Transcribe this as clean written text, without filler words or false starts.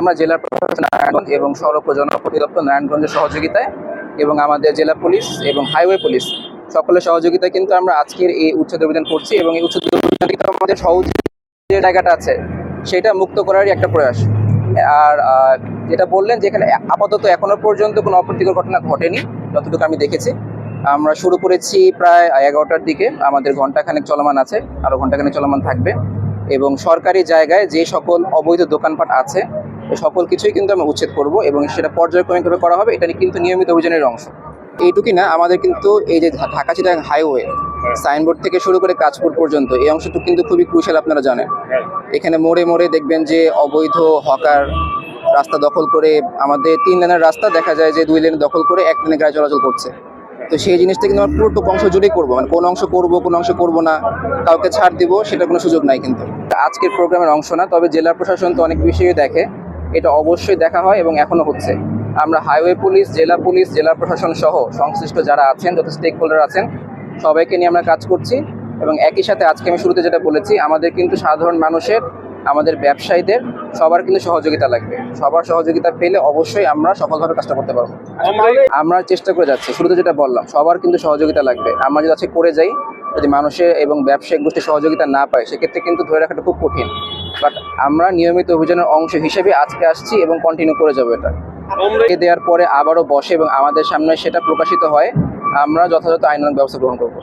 আমরা জেলা প্রশাসন নারায়ণগঞ্জ এবং সড়ক ও জনপথ অধিদপ্তর নারায়ণগঞ্জের সহযোগিতায় এবং আমাদের জেলা পুলিশ এবং হাইওয়ে পুলিশ সকলের সহযোগিতায় কিন্তু আমরা আজকের এই উচ্ছেদ অভিযান করছি এবং এই উচ্ছেদ অভিযান কিন্তু আমাদের সহজ যে জায়গাটা আছে সেটা মুক্ত করারই একটা প্রয়াস। আর যেটা বললেন যে এখানে আপাতত এখনো পর্যন্ত কোনো অপ্রীতিকর ঘটনা ঘটেনি যতটুকু আমি দেখেছি। আমরা শুরু করেছি প্রায় 11টার দিকে, আমাদের ঘন্টাখানেক চলমান আছে, আরও ঘন্টাখানেক চলমান থাকবে এবং সরকারি জায়গায় যে সকল অবৈধ দোকানপাট আছে সকল কিছুই কিন্তু আমরা উচ্ছেদ করব এবং সেটা পর্যায়ক্রমিকভাবে করা হবে। এটা কিন্তু নিয়মিত অভিযানের অংশ। এইটুকুই না, আমাদের কিন্তু এই যে ঢাকা চিটাগাং হাইওয়ে সাইনবোর্ড থেকে শুরু করে কাঁচপুর পর্যন্ত এই অংশটুকু কিন্তু খুবই ক্রুশাল। আপনারা জানেন এখানে মোড়ে মোড়ে দেখবেন যে অবৈধ হকার রাস্তা দখল করে, আমাদের 3 লেনের রাস্তা দেখা যায় যে 2 লেন দখল করে 1 লেনে গাড়ি চলাচল করছে। তো সেই জিনিসটা কিন্তু আমরা পুরোটুকু অংশ জুড়েই করবো, মানে কোন অংশ করবো কোন অংশ করবো না, কাউকে ছাড় দিব সেটা কোনো সুযোগ নাই। কিন্তু আজকের প্রোগ্রামের অংশ না, তবে জেলা প্রশাসন তো অনেক বিষয়ই দেখে, এটা অবশ্যই দেখা হয় এবং এখনো হচ্ছে। আমরা হাইওয়ে পুলিশ, জেলা প্রশাসন সহ সংশ্লিষ্ট যারা আছেন, যত স্টেক হোল্ডার আছেন সবাইকে নিয়ে আমরা কাজ করছি এবং একই সাথে আজকে আমি শুরুতে যেটা বলেছি, আমাদের কিন্তু সাধারণ মানুষের, আমাদের ব্যবসায়ীদের সবার কিন্তু সহযোগিতা লাগবে। সবার সহযোগিতা পেলে অবশ্যই আমরা সফলভাবে কাজটা করতে পারবো। আমরা চেষ্টা করে যাচ্ছি, শুরুতে যেটা বললাম, সবার কিন্তু সহযোগিতা লাগবে। আমরা যদি আজকে করে যাই, যদি মানুষের এবং ব্যবসায়িক গোষ্ঠীর সহযোগিতা না পায় সেক্ষেত্রে কিন্তু ধরে রাখাটা খুব কঠিন। বাট আমরা নিয়মিত অভিযানের অংশ হিসেবে আজকে আসছি এবং কন্টিনিউ করে যাবো। এটা দেওয়ার পরে আবারও বসে এবং আমাদের সামনে সেটা প্রকাশিত হয়, আমরা যথাযথ আইনানুগ ব্যবস্থা গ্রহণ করবো।